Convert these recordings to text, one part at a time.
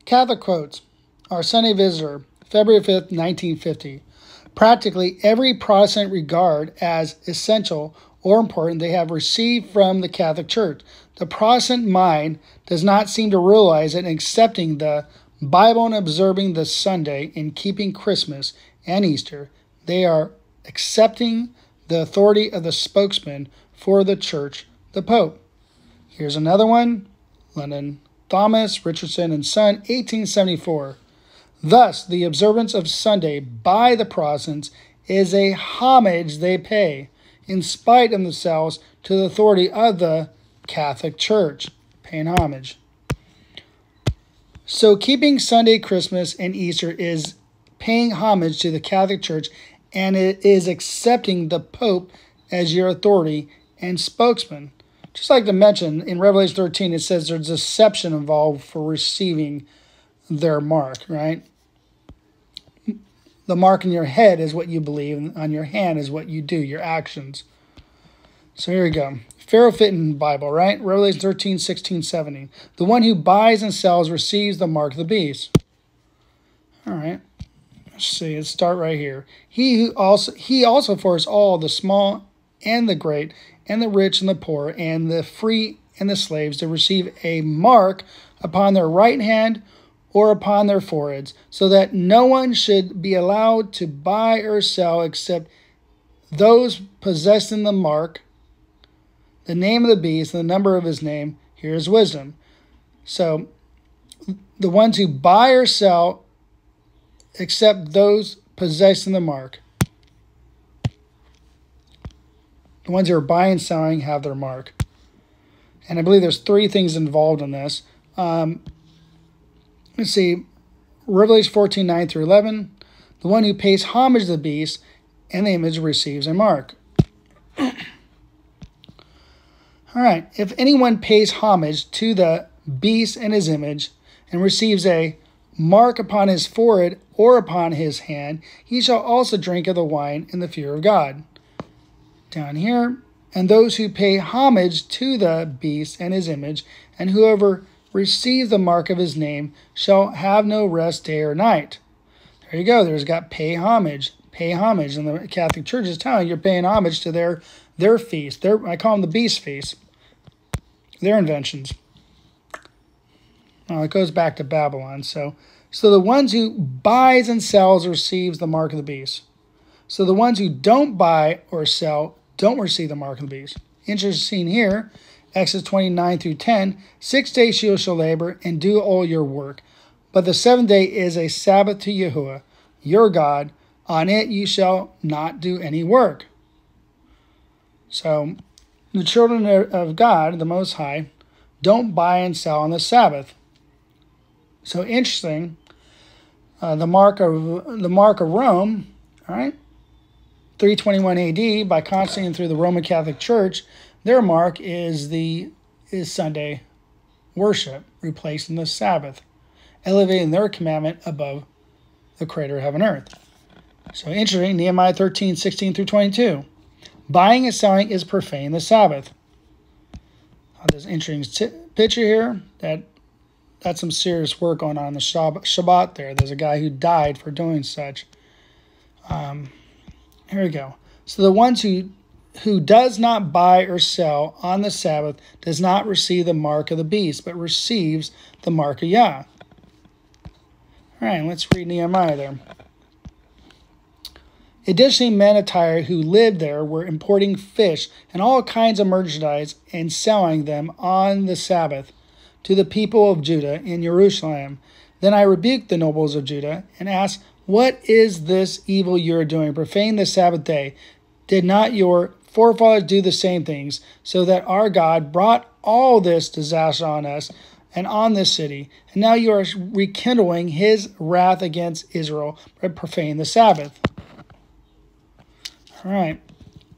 Catholic quotes. Our Sunday Visitor, February 5th, 1950. Practically every Protestant regard as essential or important they have received from the Catholic Church. The Protestant mind does not seem to realize that in accepting the Bible and observing the Sunday and keeping Christmas and Easter, they are accepting the authority of the spokesman for the Church, the Pope. Here's another one. London, Thomas, Richardson and Son, 1874. Thus, the observance of Sunday by the Protestants is a homage they pay, in spite of themselves, to the authority of the Catholic Church. Paying homage. So keeping Sunday, Christmas, and Easter is paying homage to the Catholic Church, and it is accepting the Pope as your authority and spokesman. Just like to mention, in Revelation 13, it says there's deception involved for receiving their mark, right? The mark on your head is what you believe, and on your hand is what you do, your actions. So here we go. Ferrar Fenton Bible, right? Revelation 13, 16, 17. The one who buys and sells receives the mark of the beast. All right. Let's see. Let's start right here. He also for us all, the small and the great, and the rich and the poor, and the free and the slaves, to receive a mark upon their right hand or upon their foreheads, so that no one should be allowed to buy or sell except those possessing the mark, the name of the beast, and the number of his name. Here is wisdom. So the ones who buy or sell except those possessing the mark. The ones who are buying and selling have their mark. And I believe there's three things involved in this. Let's see. Revelation 14, 9 through 11. The one who pays homage to the beast and the image receives a mark. All right. If anyone pays homage to the beast and his image and receives a mark upon his forehead or upon his hand, he shall also drink of the wine in the fear of God. Down here, and those who pay homage to the beast and his image, and whoever receives the mark of his name, shall have no rest day or night. There you go. There's got pay homage. Pay homage. And the Catholic Church is telling you, you're paying homage to their feast. I call them the beast feast. Their inventions. Well, it goes back to Babylon. So the ones who buys and sells receives the mark of the beast. So the ones who don't buy or sell don't receive the mark of the beast. Interesting here, Exodus 29 through 10, 6 days you shall labor and do all your work. But the seventh day is a Sabbath to Yahuwah, your God. On it you shall not do any work. So the children of God, the Most High, don't buy and sell on the Sabbath. So interesting, the mark of Rome, all right, 321 AD, by Constantine through the Roman Catholic Church, their mark is Sunday worship, replacing the Sabbath, elevating their commandment above the Creator of heaven and earth. So interesting, Nehemiah 13, 16 through 22. Buying and selling is profaning the Sabbath. There's an interesting picture here. That's some serious work going on in the Shabbat there. There's a guy who died for doing such. Here we go. So the ones who does not buy or sell on the Sabbath does not receive the mark of the beast, but receives the mark of Yah. All right, let's read Nehemiah there. Additionally, men of Tyre who lived there were importing fish and all kinds of merchandise and selling them on the Sabbath to the people of Judah in Jerusalem. Then I rebuked the nobles of Judah and asked, what is this evil you are doing, profaning the Sabbath day? Did not your forefathers do the same things, so that our God brought all this disaster on us and on this city? And now you are rekindling his wrath against Israel by profaning the Sabbath. All right,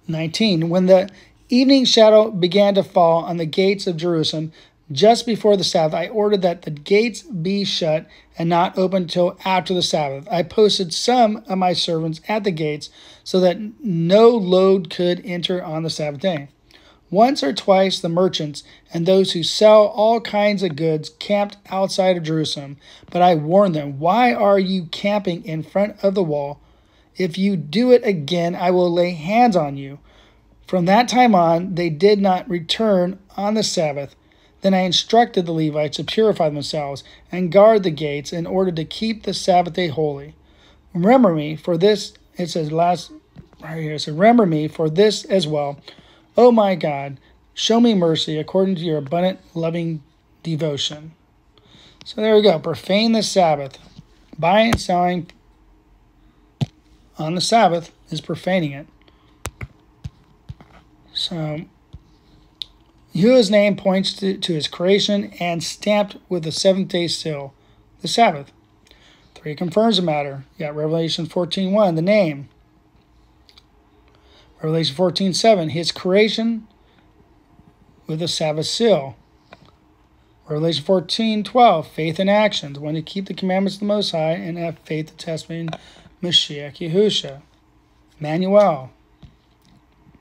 19. When the evening shadow began to fall on the gates of Jerusalem, just before the Sabbath, I ordered that the gates be shut and not opened until after the Sabbath. I posted some of my servants at the gates so that no load could enter on the Sabbath day. Once or twice the merchants and those who sell all kinds of goods camped outside of Jerusalem. But I warned them, why are you camping in front of the wall? If you do it again, I will lay hands on you. From that time on, they did not return on the Sabbath. Then I instructed the Levites to purify themselves and guard the gates in order to keep the Sabbath day holy. Remember me for this, it says last right here, so remember me for this as well. O my God, show me mercy according to your abundant loving devotion. So there we go. Profane the Sabbath. Buying and selling on the Sabbath is profaning it. So Yahuwah's name points to his creation and stamped with the seventh-day seal, the Sabbath. 3 confirms the matter. You got Revelation 14:1, the name. Revelation 14:7, his creation with the Sabbath seal. Revelation 14:12, faith and actions, one to keep the commandments of the Most High and have faith to testify in Mashiach Yahusha. Emmanuel,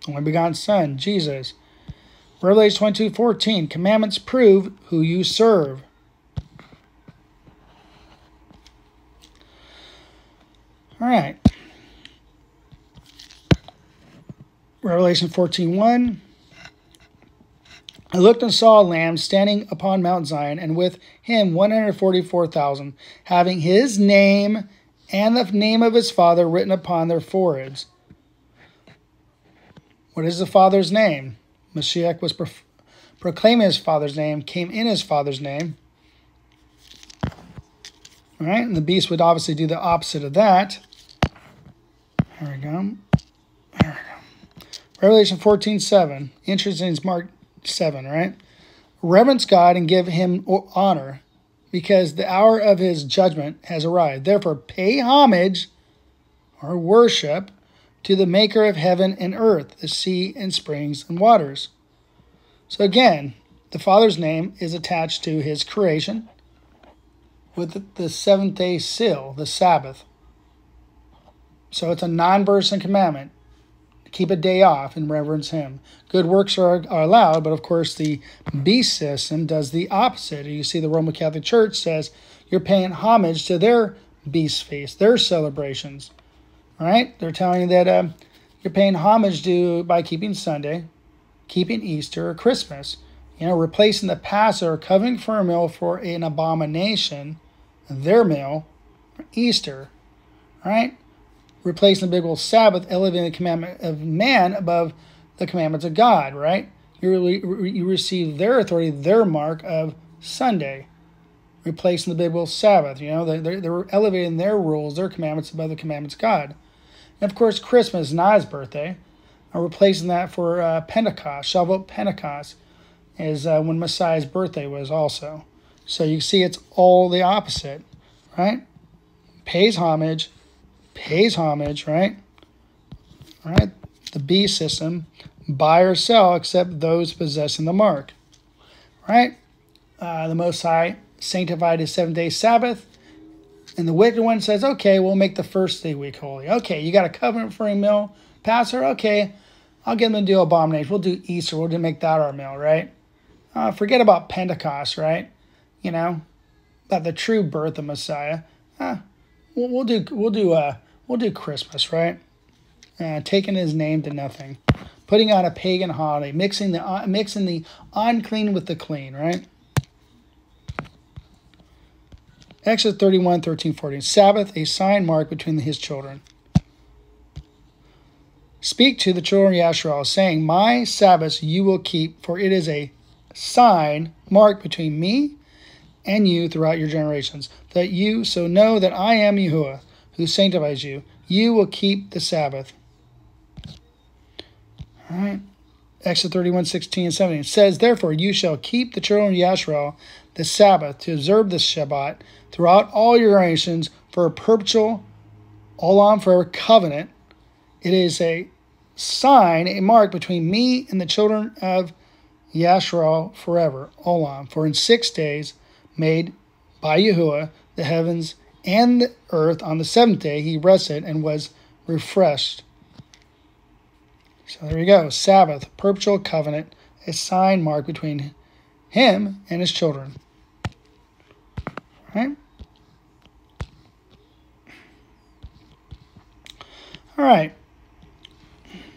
only begotten Son, Jesus. Revelation 22:14, commandments prove who you serve. All right. Revelation 14:1. I looked and saw a lamb standing upon Mount Zion, and with him 144,000, having his name and the name of his father written upon their foreheads. What is the Father's name? Mashiach was proclaiming his Father's name, came in his Father's name. All right, and the beast would obviously do the opposite of that. There we go. There we go. Revelation 14:7. Interesting is Mark 7, right? Reverence God and give him honor, because the hour of his judgment has arrived. Therefore, pay homage or worship to the maker of heaven and earth, the sea and springs and waters. So again, the Father's name is attached to his creation with the seventh-day seal, the Sabbath. So it's a non-bursing commandment. Keep a day off and reverence him. Good works are allowed, but of course the beast system does the opposite. You see the Roman Catholic Church says you're paying homage to their beast feast, their celebrations. Right? They're telling you that you're paying homage to by keeping Sunday, keeping Easter or Christmas. You know, replacing the Passover, covering for a meal for an abomination, their meal, Easter. Right? Replacing the biblical Sabbath, elevating the commandment of man above the commandments of God, right? You receive their authority, their mark of Sunday, replacing the biblical Sabbath. You know, they're elevating their rules, their commandments above the commandments of God. And of course, Christmas, not his birthday, replacing that for Pentecost. Shavuot Pentecost is when Messiah's birthday was also. So you see it's all the opposite, right? Pays homage, right? All right, the B system, buy or sell except those possessing the mark, right? The Most High sanctified his 7-day Sabbath, and the wicked one says, okay, we'll make the first day week holy. Okay, you got a covenant for a meal, Pastor? Okay, I'll get them to do abomination. We'll do Easter. We'll just make that our meal, right? Forget about Pentecost, right? You know, about the true birth of Messiah. We'll do Christmas, right? Taking his name to nothing, putting on a pagan holiday, mixing the unclean with the clean, right? Exodus 31:13-14. Sabbath, a sign mark between his children. Speak to the children of Yasharal, saying, my Sabbaths you will keep, for it is a sign mark between me and you throughout your generations, that you so know that I am Yahuwah, who sanctifies you. You will keep the Sabbath. All right. Exodus 31:16-17 says, therefore you shall keep the children of Yasharal the Sabbath to observe the Shabbat throughout all your generations for a perpetual, olam forever covenant. It is a sign, a mark between me and the children of Yasharal forever, olam. For in 6 days made by Yahuwah the heavens and the earth, on the 7th day he rested and was refreshed. So there you go. Sabbath, perpetual covenant a sign mark between him and his children. All right? All right.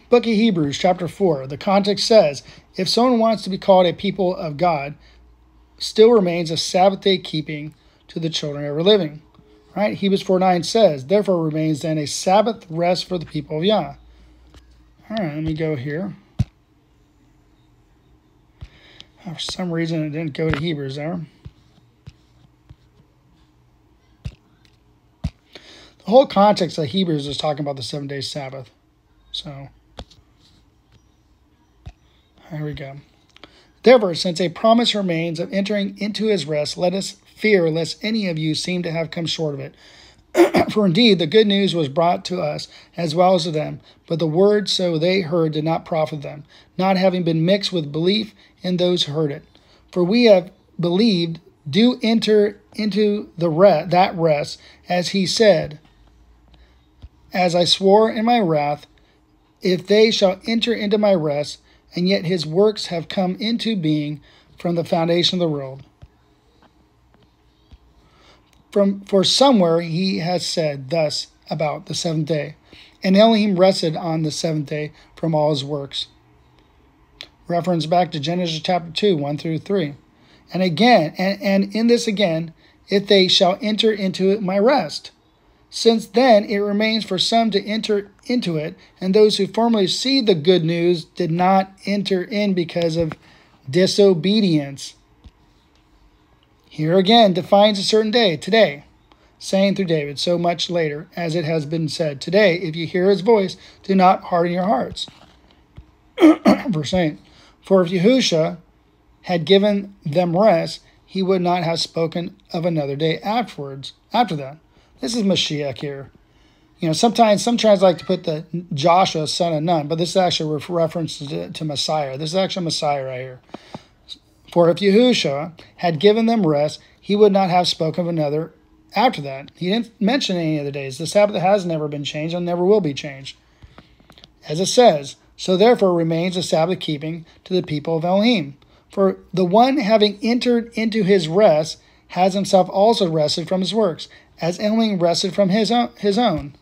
Book of Hebrews, chapter 4. The context says, if someone wants to be called a people of God, still remains a Sabbath day keeping to the children ever living. Right? Hebrews 4:9 says, therefore remains then a Sabbath rest for the people of Yah. All right, let me go here. For some reason, it didn't go to Hebrews there. The whole context of Hebrews is talking about the 7-day Sabbath. So, here we go. Therefore, since a promise remains of entering into his rest, let us fear lest any of you seem to have come short of it. For indeed, the good news was brought to us as well as to them, but the word so they heard did not profit them, not having been mixed with belief in those who heard it. For we have believed, do enter into that rest, as he said, as I swore in my wrath, if they shall enter into my rest, and yet his works have come into being from the foundation of the world. For somewhere he has said thus about the seventh day, and Elohim rested on the seventh day from all his works. Reference back to Genesis chapter 2, 1 through 3. And again, and in this again, if they shall enter into my rest. Since then it remains for some to enter into it, and those who formerly received the good news did not enter in because of disobedience. Here again defines a certain day, today, saying through David, so much later, as it has been said, today, if you hear his voice, do not harden your hearts. Verse 8, for if Yahushua had given them rest, he would not have spoken of another day after that. This is Mashiach here. You know, sometimes some trans like to put the Joshua, son of Nun, but this is actually a reference to Messiah. This is actually Messiah right here. For if Yahushua had given them rest, he would not have spoken of another after that. He didn't mention any of the days. The Sabbath has never been changed and never will be changed. As it says, so therefore remains a Sabbath keeping to the people of Elohim. For the one having entered into his rest has himself also rested from his works, as Elohim rested from his own.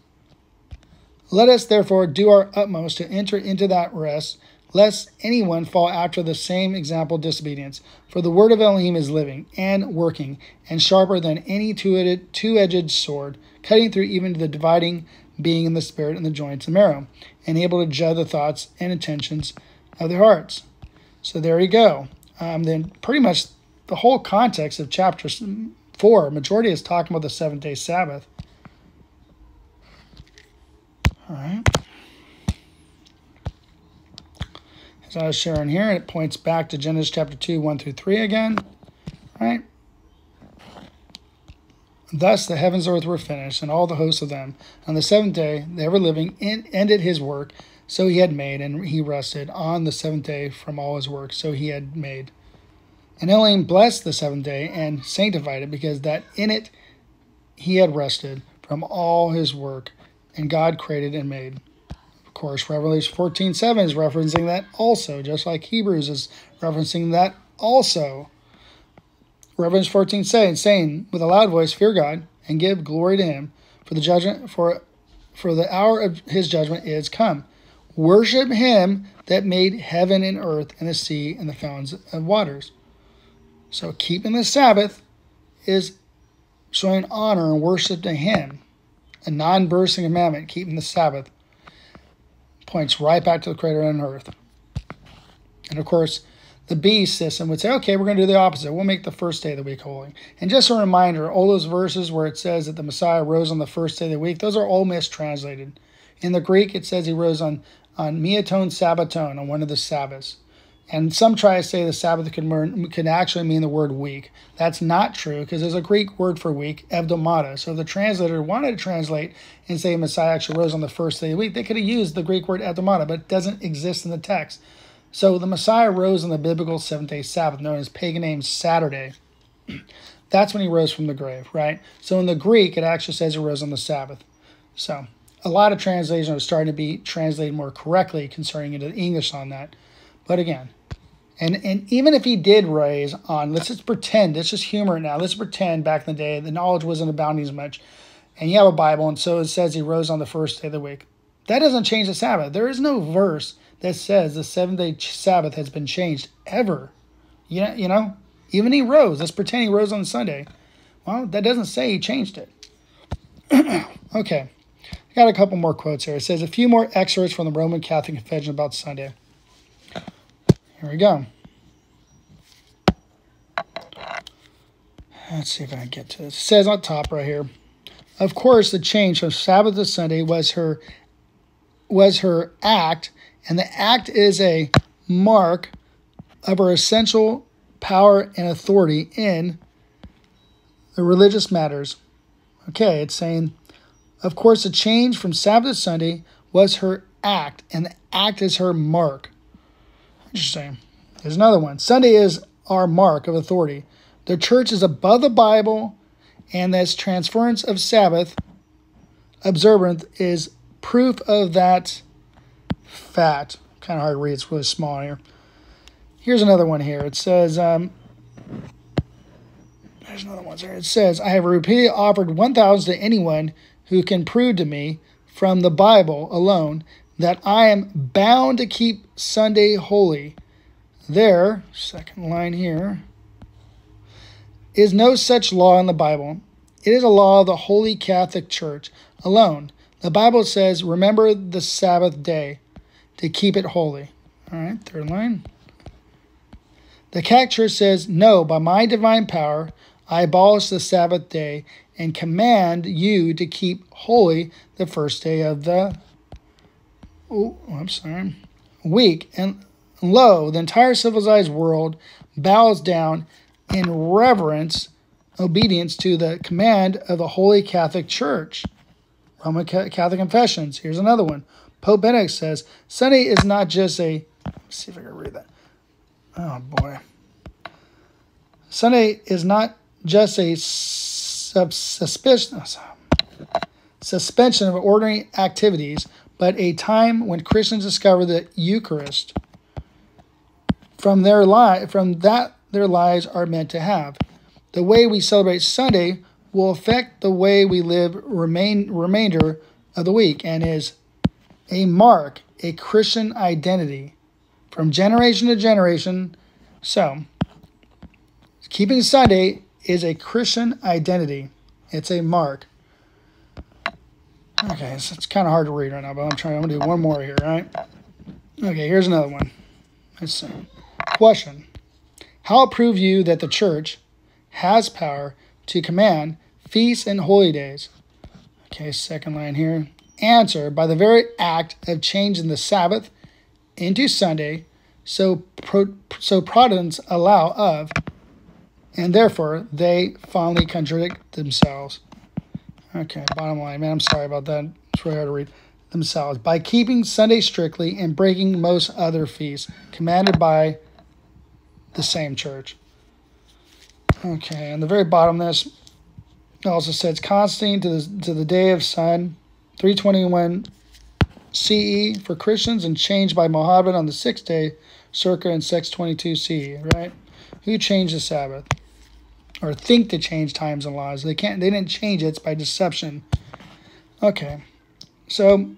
Let us therefore do our utmost to enter into that rest, lest anyone fall after the same example of disobedience. For the word of Elohim is living and working, and sharper than any two-edged sword, cutting through even to the dividing being in the spirit and the joints and marrow, and able to judge the thoughts and intentions of their hearts. So there you go. Then pretty much the whole context of chapter 4, majority is talking about the 7-day Sabbath. All right. As I was sharing here, it points back to Genesis chapter 2, 1 through 3 again. Right? Thus the heavens and earth were finished, and all the hosts of them. On the seventh day, the ever-living ended his work, so he had made, and he rested on the seventh day from all his work, so he had made. And Elohim blessed the seventh day and sanctified it, because that in it he had rested from all his work, and God created and made. Of course, Revelation 14:7 is referencing that also, just like Hebrews is referencing that also. Revelation 14:7 saying, with a loud voice, fear God and give glory to him, for the judgment, for the hour of his judgment is come. Worship him that made heaven and earth and the sea and the fountains of waters. So keeping the Sabbath is showing honor and worship to him. A non-bursting commandment, keeping the Sabbath, points right back to the creator on earth. And of course, the beast system would say, okay, we're going to do the opposite. We'll make the first day of the week holy. And just a reminder, all those verses where it says that the Messiah rose on the first day of the week, those are all mistranslated. In the Greek, it says he rose on Miaton Sabbaton, on one of the Sabbaths. And some try to say the Sabbath could actually mean the word week. That's not true, because there's a Greek word for week, evdomata. So if the translator wanted to translate and say Messiah actually rose on the first day of the week, they could have used the Greek word evdomata, but it doesn't exist in the text. So the Messiah rose on the biblical seventh-day Sabbath, known as pagan name Saturday. That's when he rose from the grave, right? So in the Greek, it actually says he rose on the Sabbath. So a lot of translations are starting to be translated more correctly concerning into English on that. But again, And even if he did raise on, let's just pretend, let's just humor it now. Let's pretend back in the day the knowledge wasn't abounding as much. And you have a Bible, and so it says he rose on the first day of the week. That doesn't change the Sabbath. There is no verse that says the seventh-day Sabbath has been changed ever. You know, even he rose. Let's pretend he rose on Sunday. Well, that doesn't say he changed it. Okay. I got a couple more quotes here. It says a few more excerpts from the Roman Catholic Confession about Sunday. Here we go. Let's see if I can get to this. It says on top right here, of course, the change from Sabbath to Sunday was her act, and the act is a mark of her essential power and authority in the religious matters. Okay, it's saying, of course, the change from Sabbath to Sunday was her act, and the act is her mark. Interesting. There's another one. Sunday is our mark of authority. The church is above the Bible, and this transference of Sabbath observance is proof of that fact. Kind of hard to read. It's really small here. Here's another one here. It says, there's another one there. It says, I have repeatedly offered 1,000 to anyone who can prove to me from the Bible alone that I am bound to keep Sunday holy. There, second line here, is no such law in the Bible. It is a law of the Holy Catholic Church alone. The Bible says, remember the Sabbath day to keep it holy. All right, third line. The Catholic Church says, no, by my divine power, I abolish the Sabbath day and command you to keep holy the first day of the week. And lo, the entire civilized world bows down in reverence, obedience to the command of the Holy Catholic Church. Roman Catholic Confessions. Here's another one. Pope Benedict says, Sunday is not just a... Let's see if I can read that. Oh, boy. Sunday is not just a suspension of ordinary activities, but a time when Christians discover the Eucharist. From their lives are meant to have. The way we celebrate Sunday will affect the way we live remainder of the week and is a mark, a Christian identity from generation to generation. So, keeping Sunday is a Christian identity. It's a mark. Okay, so it's kind of hard to read right now, but I'm going to do one more here, right? Okay, here's another one. Let's see. Question. How prove you that the church has power to command feasts and holy days? Okay, second line here. Answer, by the very act of changing the Sabbath into Sunday, so Protestants allow of, and therefore they finally contradict themselves. Okay, bottom line, man, I'm sorry about that. It's really hard to read. Themselves. By keeping Sunday strictly and breaking most other feasts commanded by the same church. Okay, on the very bottom of this, it also says Constantine to the day of sun, 321 CE for Christians, and changed by Mohammed on the 6th day, circa in 622 CE, right? Who changed the Sabbath? Or think to change times and laws. They didn't change it, it's by deception. Okay. So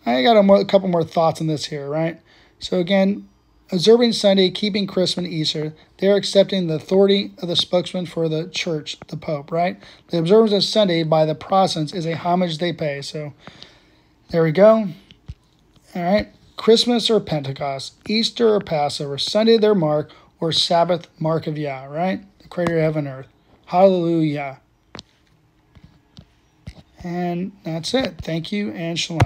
I got a couple more thoughts on this here, right? So again, observing Sunday, keeping Christmas and Easter, they're accepting the authority of the spokesman for the church, the Pope, right? The observance of Sunday by the Protestants is a homage they pay. So there we go. All right. Christmas or Pentecost, Easter or Passover, Sunday their mark, or Sabbath mark of Yah, right? The creator of heaven and earth. Hallelujah. And that's it. Thank you and shalom.